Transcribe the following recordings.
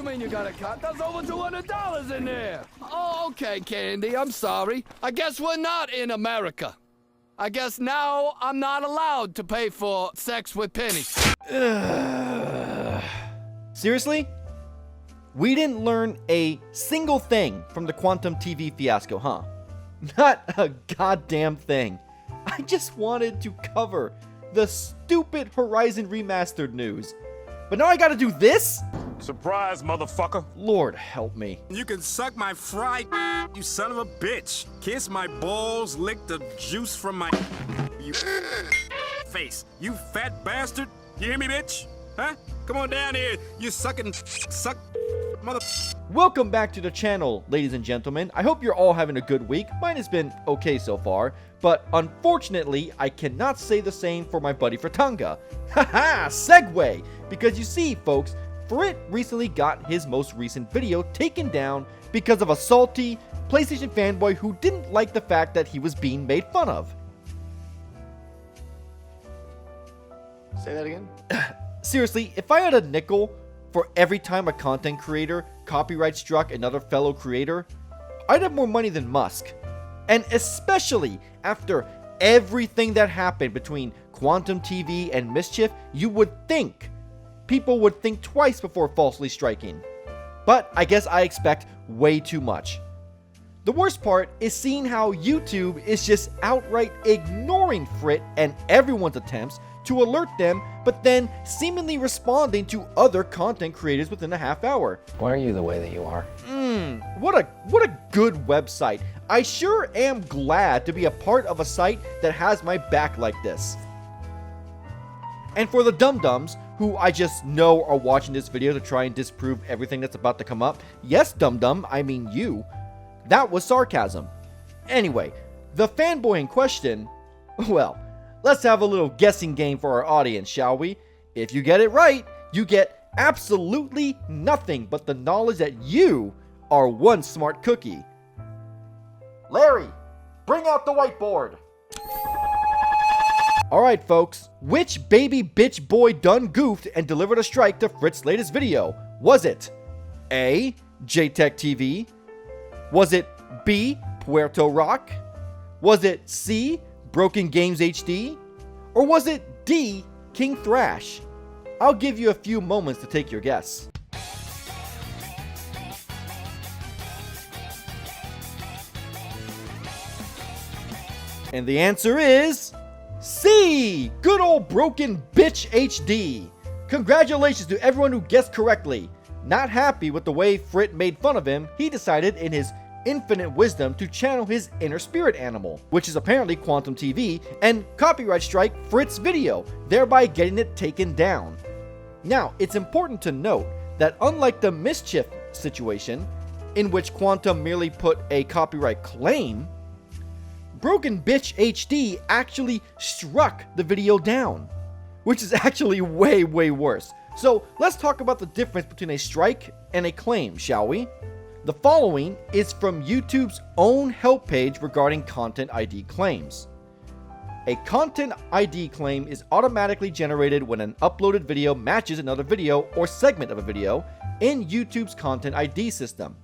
mean you got a cut? There's over $200 in there. Oh, okay, Candy, I'm sorry. I guess we're not in America. I guess now I'm not allowed to pay for sex with Penny. Seriously? We didn't learn a single thing from the Quantum TV fiasco, huh? Not a goddamn thing. I just wanted to cover the stupid Horizon Remastered news. But now I gotta do this? Surprise, motherfucker. Lord help me. You can suck my fried, you son of a bitch. Kiss my balls, lick the juice from my you face. You fat bastard. You hear me, bitch? Huh? Come on down here, you suck mother. Welcome back to the channel, ladies and gentlemen. I hope you're all having a good week. Mine has been okay so far, but unfortunately, I cannot say the same for my buddy Fritanga. Haha, segue! Because you see, folks, Frit recently got his most recent video taken down because of a salty PlayStation fanboy who didn't like the fact that he was being made fun of. Say that again? Seriously, if I had a nickel for every time a content creator copyright struck another fellow creator, I'd have more money than Musk. And especially after everything that happened between Quantum TV and Mischief, you would think people would think twice before falsely striking. But I guess I expect way too much. The worst part is seeing how YouTube is just outright ignoring Frit and everyone's attempts to alert them, but then seemingly responding to other content creators within a half hour. Why are you the way that you are? What a good website. I sure am glad to be a part of a site that has my back like this. And for the dum-dums who I just know are watching this video to try and disprove everything that's about to come up, yes, dum-dum, I mean you. That was sarcasm. Anyway, the fanboy in question, well, let's have a little guessing game for our audience, shall we? If you get it right, you get absolutely nothing but the knowledge that you are one smart cookie. Larry, bring out the whiteboard. Alright folks, which baby bitch boy done goofed and delivered a strike to Frit's latest video? Was it A, JTech TV? Was it B, Puerto Rock? Was it C, Broken Games HD? Or was it D, King Thrash? I'll give you a few moments to take your guess. And the answer is C! Good old Broken Bitch HD! Congratulations to everyone who guessed correctly. Not happy with the way Frit made fun of him, he decided in his infinite wisdom to channel his inner spirit animal, which is apparently Quantum TV, and copyright strike Frit's video, thereby getting it taken down. Now, it's important to note that unlike the Mischief situation, in which Quantum merely put a copyright claim, Broken Bitch HD actually struck the video down, which is actually way worse. So let's talk about the difference between a strike and a claim, shall we? The following is from YouTube's own help page regarding Content ID claims. A Content ID claim is automatically generated when an uploaded video matches another video or segment of a video in YouTube's Content ID system.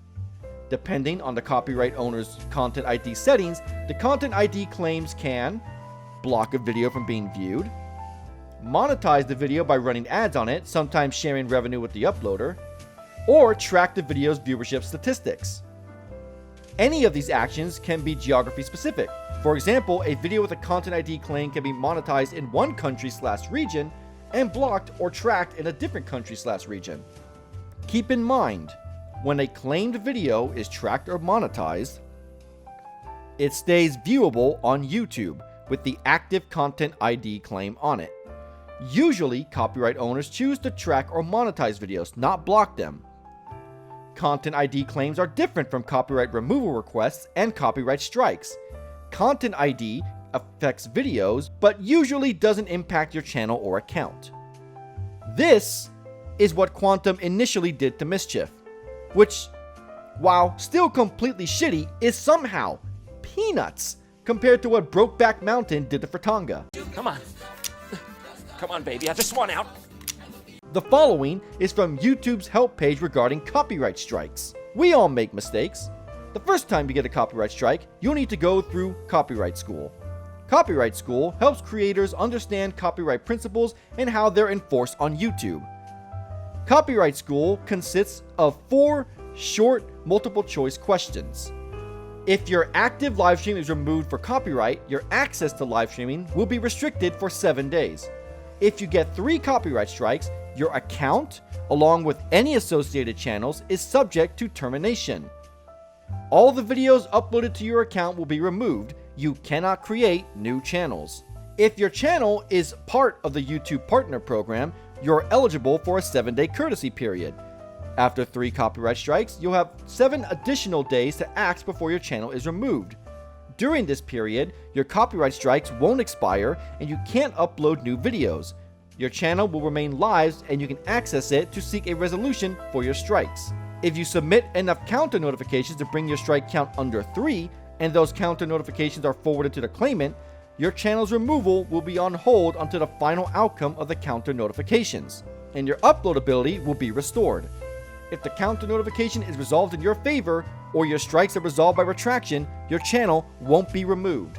Depending on the copyright owner's Content ID settings, the Content ID claims can block a video from being viewed, monetize the video by running ads on it, sometimes sharing revenue with the uploader, or track the video's viewership statistics. Any of these actions can be geography specific. For example, a video with a Content ID claim can be monetized in one country/region and blocked or tracked in a different country/region. Keep in mind, when a claimed video is tracked or monetized, it stays viewable on YouTube with the active Content ID claim on it. Usually, copyright owners choose to track or monetize videos, not block them. Content ID claims are different from copyright removal requests and copyright strikes. Content ID affects videos, but usually doesn't impact your channel or account. This is what Quantum initially did to Mischief, which, while still completely shitty, is somehow peanuts compared to what Brokeback Mountain did to Fritanga. Come on. Come on, baby. I just want out. The following is from YouTube's help page regarding copyright strikes. We all make mistakes. The first time you get a copyright strike, you'll need to go through copyright school. Copyright school helps creators understand copyright principles and how they're enforced on YouTube. Copyright school consists of 4 short multiple choice questions. If your active live stream is removed for copyright, your access to live streaming will be restricted for 7 days. If you get 3 copyright strikes, your account, along with any associated channels, is subject to termination. All the videos uploaded to your account will be removed. You cannot create new channels. If your channel is part of the YouTube Partner Program, you're eligible for a 7-day courtesy period. After 3 copyright strikes, you'll have 7 additional days to act before your channel is removed. During this period, your copyright strikes won't expire and you can't upload new videos. Your channel will remain live and you can access it to seek a resolution for your strikes. If you submit enough counter notifications to bring your strike count under 3, and those counter notifications are forwarded to the claimant, your channel's removal will be on hold until the final outcome of the counter notifications, and your uploadability will be restored. If the counter notification is resolved in your favor, or your strikes are resolved by retraction, your channel won't be removed.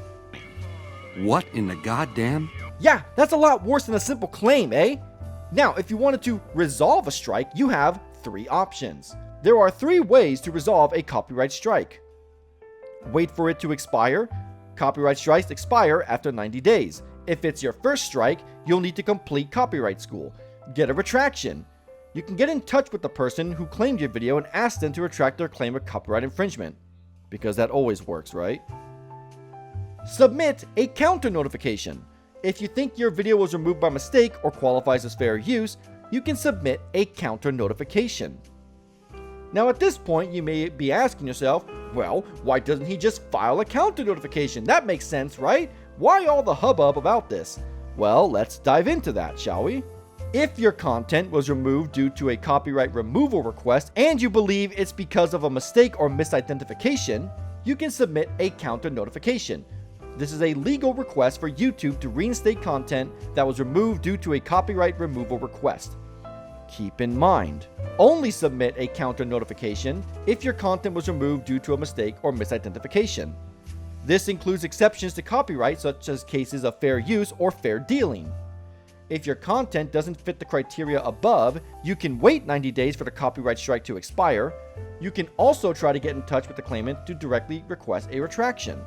What in the goddamn? Yeah, that's a lot worse than a simple claim, eh? Now, if you wanted to resolve a strike, you have 3 options. There are 3 ways to resolve a copyright strike. Wait for it to expire. Copyright strikes expire after 90 days. If it's your first strike, you'll need to complete copyright school. Get a retraction. You can get in touch with the person who claimed your video and ask them to retract their claim of copyright infringement. Because that always works, right? Submit a counter notification. If you think your video was removed by mistake or qualifies as fair use, you can submit a counter notification. Now at this point, you may be asking yourself, well, why doesn't he just file a counter notification? That makes sense, right? Why all the hubbub about this? Well, let's dive into that, shall we? If your content was removed due to a copyright removal request and you believe it's because of a mistake or misidentification, you can submit a counter notification. This is a legal request for YouTube to reinstate content that was removed due to a copyright removal request. Keep in mind, only submit a counter notification if your content was removed due to a mistake or misidentification. This includes exceptions to copyright, such as cases of fair use or fair dealing. If your content doesn't fit the criteria above, you can wait 90 days for the copyright strike to expire. You can also try to get in touch with the claimant to directly request a retraction.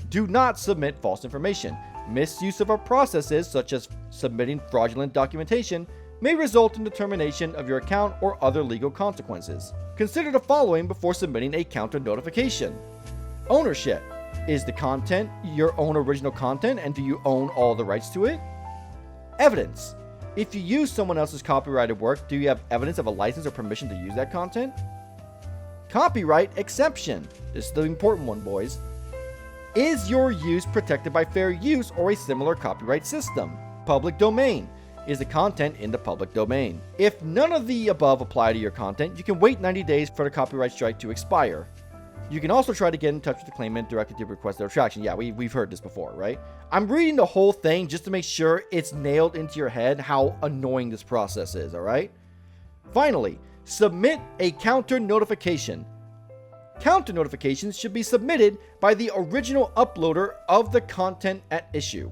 Do not submit false information. Misuse of our processes, such as submitting fraudulent documentation, may result in the termination of your account or other legal consequences. Consider the following before submitting a counter notification. Ownership. Is the content your own original content and do you own all the rights to it? Evidence. If you use someone else's copyrighted work, do you have evidence of a license or permission to use that content? Copyright exception. This is the important one, boys. Is your use protected by fair use or a similar copyright system? Public domain. Is the content in the public domain? If none of the above apply to your content, you can wait 90 days for the copyright strike to expire. You can also try to get in touch with the claimant directly to request their retraction. Yeah, we've heard this before, right? I'm reading the whole thing just to make sure it's nailed into your head how annoying this process is, alright? Finally, submit a counter notification. Counter notifications should be submitted by the original uploader of the content at issue.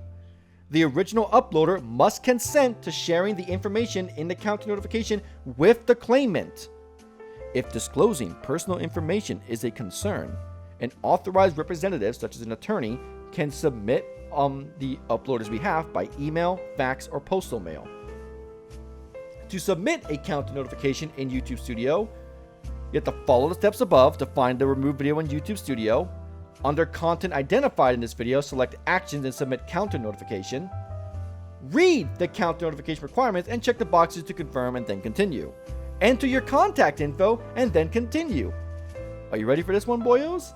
The original uploader must consent to sharing the information in the counter notification with the claimant. If disclosing personal information is a concern, an authorized representative, such as an attorney, can submit on the uploader's behalf by email, fax, or postal mail. To submit a counter notification in YouTube Studio, you have to follow the steps above to find the removed video in YouTube Studio. Under content identified in this video, select actions and submit counter notification. Read the counter notification requirements and check the boxes to confirm and then continue. Enter your contact info and then continue. Are you ready for this one, boyos?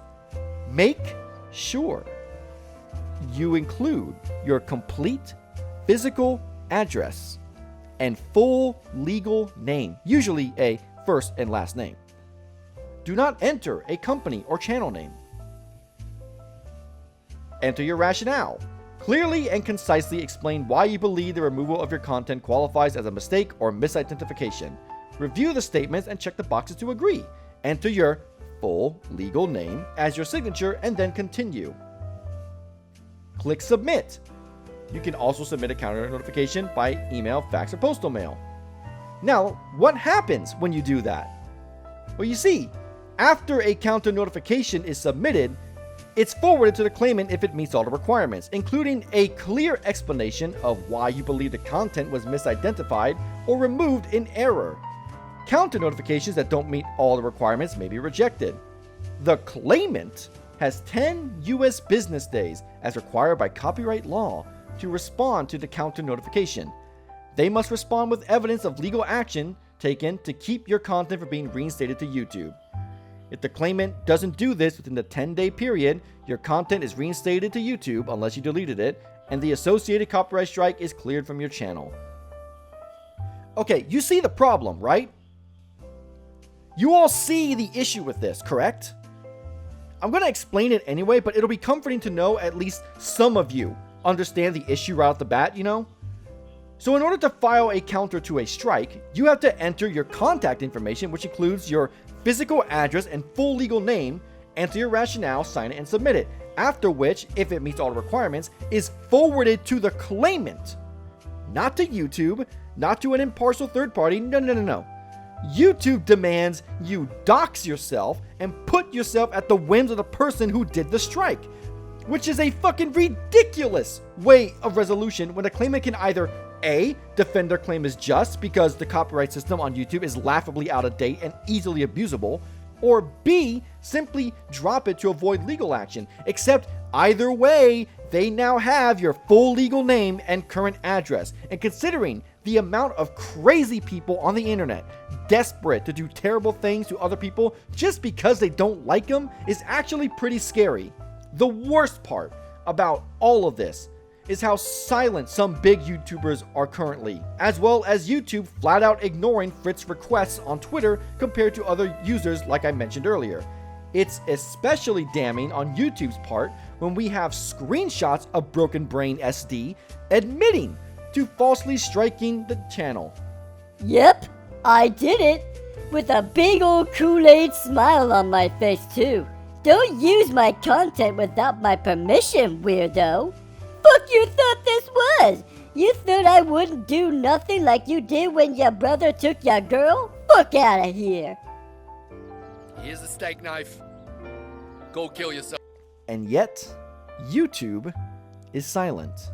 Make sure you include your complete physical address and full legal name, usually a first and last name. Do not enter a company or channel name. Enter your rationale. Clearly and concisely explain why you believe the removal of your content qualifies as a mistake or misidentification. Review the statements and check the boxes to agree. Enter your full legal name as your signature and then continue. Click submit. You can also submit a counter notification by email, fax, or postal mail. Now, what happens when you do that? Well, you see, after a counter notification is submitted, it's forwarded to the claimant if it meets all the requirements, including a clear explanation of why you believe the content was misidentified or removed in error. Counter notifications that don't meet all the requirements may be rejected. The claimant has 10 US business days, as required by copyright law, to respond to the counter notification. They must respond with evidence of legal action taken to keep your content from being reinstated to YouTube. If the claimant doesn't do this within the 10-day period, your content is reinstated to YouTube unless you deleted it, and the associated copyright strike is cleared from your channel. Okay, you see the problem, right? You all see the issue with this, correct? I'm going to explain it anyway, but it'll be comforting to know at least some of you understand the issue right off the bat, you know? So in order to file a counter to a strike, you have to enter your contact information, which includes your physical address and full legal name, enter your rationale, sign it, and submit it. After which, if it meets all the requirements, is forwarded to the claimant. Not to YouTube, not to an impartial third party, no. YouTube demands you dox yourself and put yourself at the whims of the person who did the strike, which is a fucking ridiculous way of resolution when a claimant can either A, defend their claim as just because the copyright system on YouTube is laughably out of date and easily abusable, or B, simply drop it to avoid legal action. Except either way, they now have your full legal name and current address. And considering the amount of crazy people on the internet desperate to do terrible things to other people just because they don't like them is actually pretty scary. The worst part about all of this is how silent some big YouTubers are currently, as well as YouTube flat out ignoring Frit's requests on Twitter compared to other users like I mentioned earlier. It's especially damning on YouTube's part when we have screenshots of Broken Brain SD admitting to falsely striking the channel. Yep, I did it, with a big old Kool-Aid smile on my face too. Don't use my content without my permission, weirdo. Fuck you thought this was? You thought I wouldn't do nothing like you did when your brother took your girl? Fuck out of here. Here's a steak knife. Go kill yourself. And yet, YouTube is silent.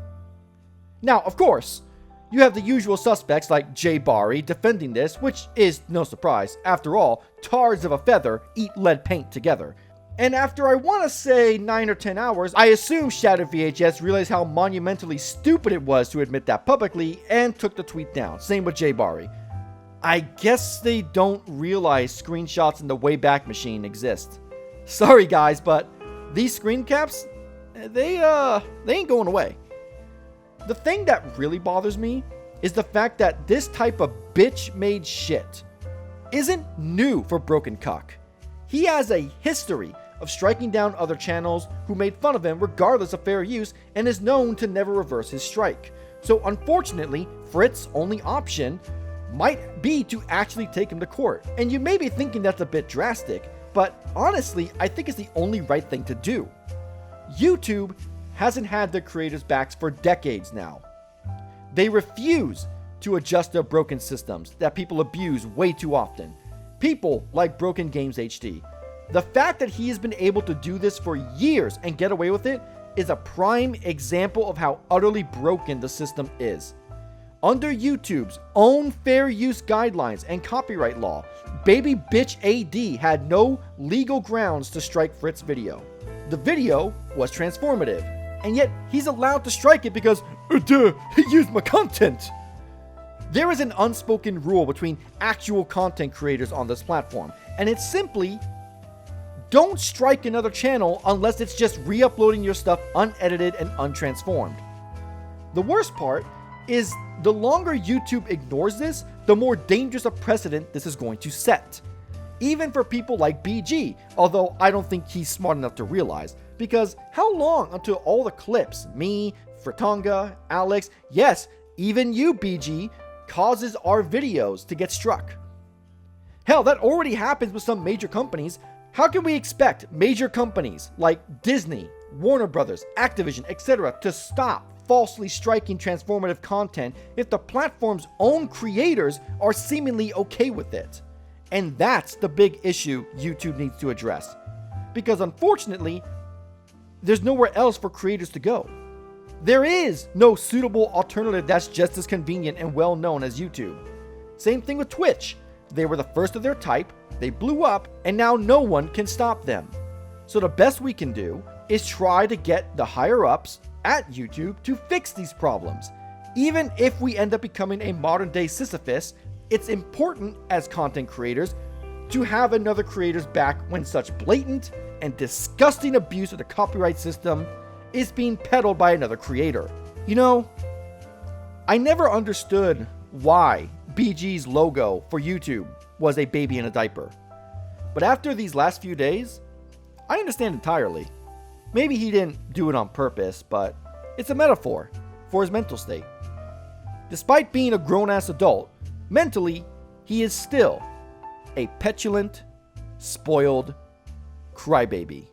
Now, of course, you have the usual suspects like Jay Barry defending this, which is no surprise. After all, tards of a feather eat lead paint together. And after I want to say 9 or 10 hours, I assume Shattered VHS realized how monumentally stupid it was to admit that publicly and took the tweet down. Same with Jay Barry. I guess they don't realize screenshots in the Wayback Machine exist. Sorry guys, but these screen caps, they ain't going away. The thing that really bothers me is the fact that this type of bitch-made shit isn't new for Broken Cock. He has a history of striking down other channels who made fun of him regardless of fair use and is known to never reverse his strike. So unfortunately, Frit's only option might be to actually take him to court. And you may be thinking that's a bit drastic, but honestly, I think it's the only right thing to do. YouTube hasn't had their creators' backs for decades now. They refuse to adjust their broken systems that people abuse way too often. People like Broken Games HD. The fact that he has been able to do this for years and get away with it is a prime example of how utterly broken the system is. Under YouTube's own fair use guidelines and copyright law, Baby Bitch AD had no legal grounds to strike Frit's video. The video was transformative, and yet he's allowed to strike it because, he used my content. There is an unspoken rule between actual content creators on this platform, and it's simply, don't strike another channel unless it's just re-uploading your stuff unedited and untransformed. The worst part is the longer YouTube ignores this, the more dangerous a precedent this is going to set. Even for people like BG, although I don't think he's smart enough to realize, because how long until all the clips, me, Fritanga, Alex, yes, even you, BG, causes our videos to get struck. Hell, that already happens with some major companies. How can we expect major companies like Disney, Warner Brothers, Activision, etc. to stop falsely striking transformative content if the platform's own creators are seemingly okay with it? And that's the big issue YouTube needs to address. Because unfortunately, there's nowhere else for creators to go. There is no suitable alternative that's just as convenient and well known as YouTube. Same thing with Twitch. They were the first of their type, they blew up, and now no one can stop them. So the best we can do is try to get the higher ups at YouTube to fix these problems. Even if we end up becoming a modern day Sisyphus, it's important as content creators to have another creator's back when such blatant and disgusting abuse of the copyright system is being peddled by another creator. You know, I never understood why BG's logo for YouTube was a baby in a diaper. But after these last few days, I understand entirely. Maybe he didn't do it on purpose, but it's a metaphor for his mental state. Despite being a grown-ass adult, mentally, he is still a petulant, spoiled crybaby.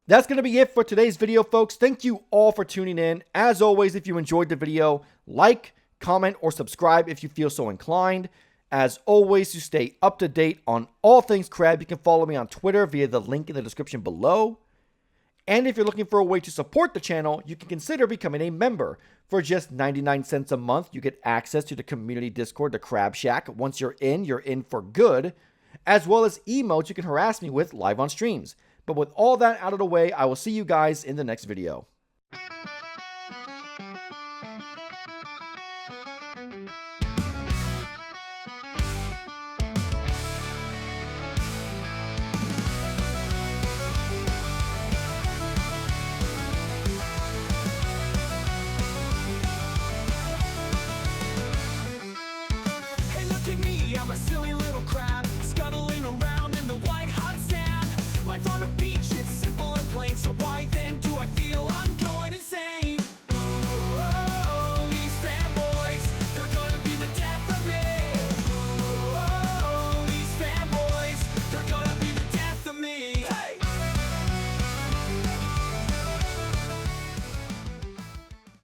That's going to be it for today's video, folks. Thank you all for tuning in. As always, if you enjoyed the video, like, comment, or subscribe if you feel so inclined. As always, to stay up to date on all things crab, you can follow me on Twitter via the link in the description below. And if you're looking for a way to support the channel, you can consider becoming a member. For just 99 cents a month, you get access to the community Discord, the Crab Shack. Once you're in for good. As well as emotes you can harass me with live on streams. But with all that out of the way, I will see you guys in the next video.